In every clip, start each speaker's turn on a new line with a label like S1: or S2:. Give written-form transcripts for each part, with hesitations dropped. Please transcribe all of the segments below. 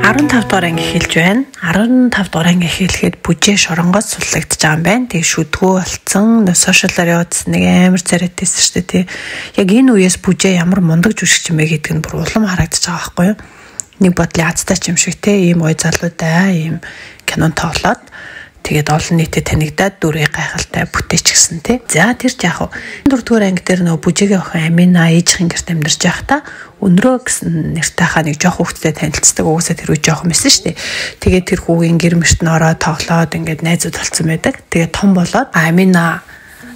S1: 15 дугаар анги эхэлж байна. 15 дугаар анги эхлэхэд бүжээ шоронгоос сурлагдж байгаа юм байна. Тэгээ шүдгүү болцсон, сошиалаар явуулсан нэг амар царайтэйсэн шүү дээ тий. Яг энэ үеэс бүжээ ямар мундаг жүжигч юм бэ гэдэг нь бүр улам харагдаж байгаа байхгүй юу? Нэг бодлын азтай ч юм шиг тий. Ийм ой залуудаа ийм кинон тоглоод тэгээд олон нийтэд танигдаад дүрээ гайхалтай бүтээч гисэн тий. За тэр ч яг 4-р анги дээр нөгөө бүжээгийн охин Амина ээжийн гэрт амьдарч байхдаа өнрөө гэсэн нэртэй хаа нэг жоох хүүхдтэй танилцдаг. Уусаа тэр үе жоох юмсэн шүү дээ. Тэгээд тэр хүүгийн гэр мөрт нь ороод тоглоод ингээд найзууд болсон байдаг. Тэгээд том болоод Амина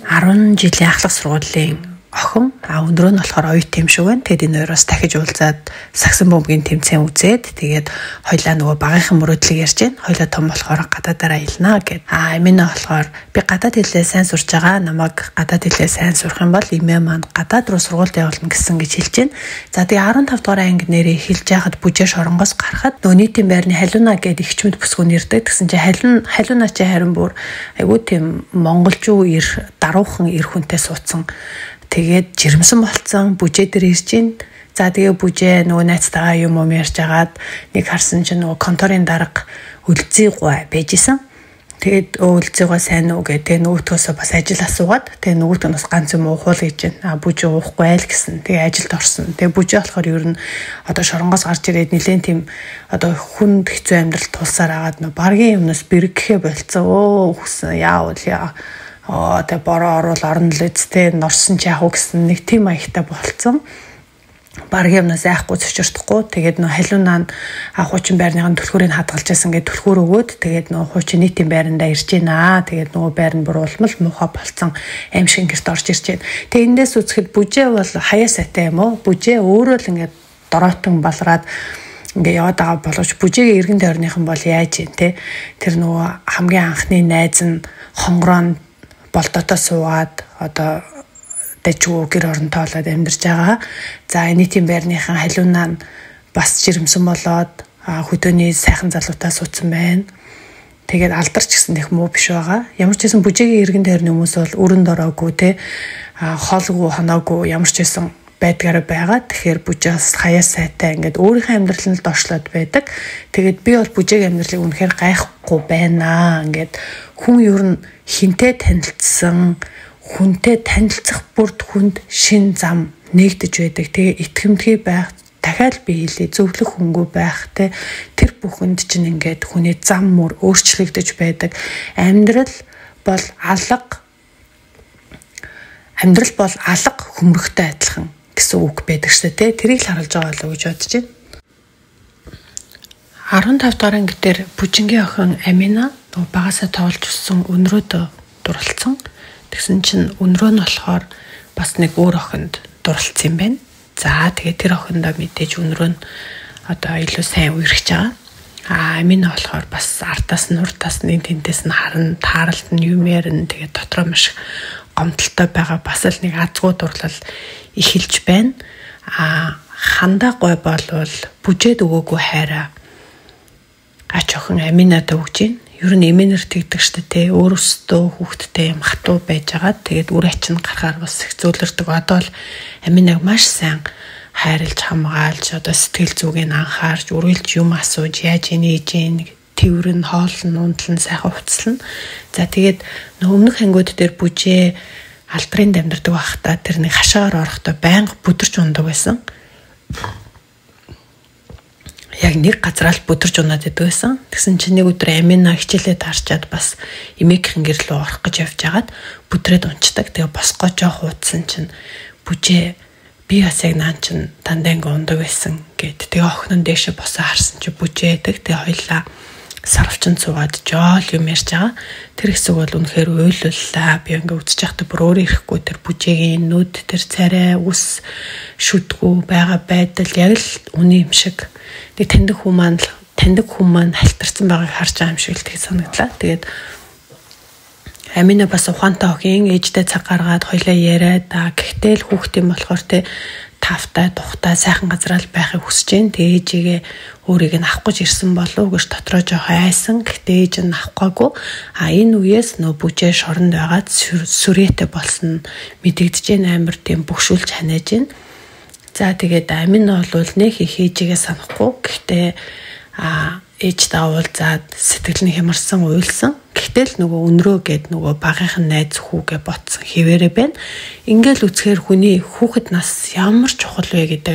S1: 10 жилийн ахлах сургуулийн охин өнрөө нь болохоор оюут юм шиг байна. Тэгээд энэ хоёроос дахиж уулзаад сагсан бөмбөгийн тэмцээн үзээд тэгээд хоёлаа нөгөө багийнхан мөрөөдлийг ярьж байна. Хоёлаа том болохоор гадаадаар аялнаа гэд. Амина болохоор би гадаад хэлээ сайн сурж байгаа. Намайг гадаад хэлээ сайн сурах юм бол имээ маань гадаад руу сургуульд явуулна гэсэн гэж хэлж байна. За тэгээд 15 дугаар анги нэрээ эхэлж яхад бүжээ шоронгоос гарахад нөгөө нийтийн байрны халиуна гэд ихчмэд бүсгүүн нэрдэг. Тэгсэн чинь халиуна чи харин бүр айгүй тийм монголчуу даруухан эр хүнтэй суудсан. Тэгээд жирэмсэн болцсон бүжээ дээр ирж гин. За тэгээ бүжээ нөгөө найзтайгаа юм ярьж агаад нэг харсан чинь нөгөө конторын дарга үлзий гой байжсэн. Тэгээд үлзийгоо сайн уу гэдэг нөгөөтгөөсөө бас ажил асуугаад тэгээ нөгөөтг нь бас ганц юм уухуул гэж байна. Бүжээ уухгүй айл гэсэн. Тэгээ ажилд орсон. Тэгээ бүжээ болохоор ер нь одоо шоронгоос гарч ирээд нэлээд тийм одоо хүнд хэцүү амьдрал тулсаар агаад нөгөө баргийн юмнаас бэргэхээ болцсон. Хүсэн яавал тэг бороо оруул орно л үсттэй норсон ч яах вэ гэсэн нэг тийм маягтай болцсон. Баргийн юмнаас айхгүй цочирдохгүй. Тэгээд нөө халиунаа хуучин байрныхаа түлхүүрийг хадгалж байсан гэдэг түлхүүр өгөөд тэгээд нөө хуучин нийтийн байрандаа ирж байна. Тэгээд нөгөө байр нь бүр улмал муухай болцсон аим шиг гэрт орж ирж байна. Тэгээд эндээс үзэхэд бүжээ бол хаяа сайтай юм уу? Бүжээ өөрөө л ингээд дороотон балраад ингээ яваад байгаа боловч бүжээгийн эргэн тойрныхан бол яаж юм те? Тэр нөгөө хамгийн анхны найз нь хонгороо болдотоо суугаад одоо дэжгүй гэр оронтой болоод амьдарч байгаа. За нийтийн байрныхан халиунаа нь бас жирэмсэн болоод хөдөөний сайхан залуутаа суудсан байна. Тэгээд алдарч гэсэн их муу биш байгаа. Ямар ч байсан бүжээгийн эргэн тойрны хүмүүс бол өрөнд ороогүй те хоолгүй хоноогүй ямар ч байсан байдгаараа байгаа. Тэгэхээр бүжээс хаяа сайтай ингээд өөрийнхөө амьдралд доошлоод байдаг. Тэгээд би бол бүжээгийн амьдралыг үнэхээр гайхгүй байна. Ингээд хүн ер нь хинтээ танилцсан, хүнтэй танилцах бүрд хүнд шин зам нэгдэж байдаг. Тэгээ итгэмтгий байх, дахиад би хэлээ зөвлөх хөнгөө байх те тэр бүхэнд чинь ингээд хүний зам мөр өөрчлөгдөж байдаг. Амьдрал бол алга хөмрөхтэй адилхан гэсэн үг байдаг шүү дээ. Тэрийг л харуулж байгаа болов уу гэж бодож байна. 15 дугаар анги дээр бүжингийн охин Амина багасаа тоолж өссөн өнрөөдөө дурлцсан. Тэгсэн чинь өнрөө нь болохоор бас нэг өөр охинд дурлцсан юм байна. За тэгээд тэр охиндоо мэдээж өнрөө нь одоо илүү сайн үерхэж байгаа. Амина болохоор бас ардаас нь уртаас нь тэнтэс нь харан тааралт нь юм ярина. Тэгээд дотроо маш гомдолтой байгаа бас л нэг азгуу дурлал эхэлж байна. Хандаа гой болвол бүжээд өгөөгүй хайраа ач охин Аминад өгж гин. Ер нь эмээнэр тэгдэг штэ те өөрөөсөө хүүхдтэй юм хатуу байж байгаа. Тэгээд үр ачин гарахаар бас их зөөлөрдөг. Одоо л Аминаг маш сайн хайрлж хамгаалж одоо сэтгэл зүгийг анхаарч үргэлж юм асууж яаж нээж ийн тэрвэр нь хоолн унтлан сайхан уцлана. За тэгээд өмнөх ангиуд дээр бүжээ алдрын дамжирдаг байхдаа тэр нэг хашаагаар орохдоо байнга бүдэрч ундаг байсан. Яг нэг газраа л бүдэрч унаад идэв байсан. Тэгсэн чинь нэг өдөр Амина хичээлээ таарчаад бас эмээгийн гэр рүү орох гэж явж хагаад бүдрээд унцдаг. Тэгээ босгоо жоох уудсан чинь бүжээ би бас яг наан чинь дандаа ингээ ундаг байсан гэд. Тэгээ охин нь дээшээ босоо харсан чи бүжээдэг. Тэгээ хоёлаа сарвчин цугаад жоол юм ярьж байгаа. Тэр хэсэг бол үнэхээр уйлууллаа. Би ингээ үзэж байхдаа бүр өөрөө ирэхгүй тэр бүжээгийн нүд тэр царай ус шүдгүү байгаа байдал яг л үний юм шиг. Тэг таньдаг хүн маань халтарсан байгааг харж байгаа юм шиг л тэг санагдлаа. Тэгээд Амина бас ухаантай охин ээжтэй цаг гаргаад хоёлаа яриад гэхдээ л хүүхдийн болохоор те тавтай тухтай сайхан газраа л байхыг хүсэж जैन. Тэгээ ээжигээ өөрийг нь авах гэж ирсэн болов гэж дотроо жоох айсан. Гэхдээ ээж нь авахгүй. Энэ үеэс нөө бүжээ шоронд байгаад сүрээтэй болсон мэдэгдэж जैन, амар тийм бөхшүүлж ханиаж जैन. За тэгээд Амина бол нэг их ээжигээ санахгүй. Гэхдээ ээжтэй уулзаад сэтгэл нь хямарсан, уйлсан. Гэхдээ л нөгөө өнрөө гээд нөгөө багийнхан найз хүүгээ ботсон хэвээрээ байна. Ингээл үзэхээр хүний хүүхэд нас ямар чухал вэ гэдэг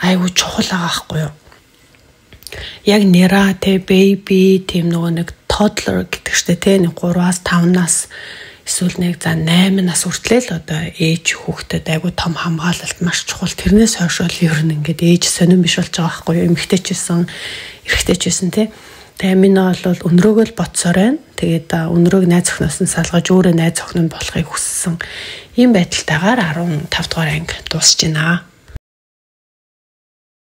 S1: айгу чухал байгаа байхгүй юу? Яг нера baby тийм нөгөө нэг toddler гэдэг чтэй те 3-5 нас эсвэл 8 нас хүртэл ээж хүүхдэд айгу том хамгаалалт маш чухал. Тэрнээс хойш бол ер нь ингээд ээж сонирн биш болж байгаа байхгүй юу? Эмэгтэйчсэн, эрэгтэйчсэн те. Тэгээ минь бол өнрөөгөө л ботсоор байна. Тэгээд өнрөөг найз охиноос нь салгаж өөрөө найз охин нь болохыг хүссэн. Ийм байдалтайгаар 15 дугаар анги дуусж байна.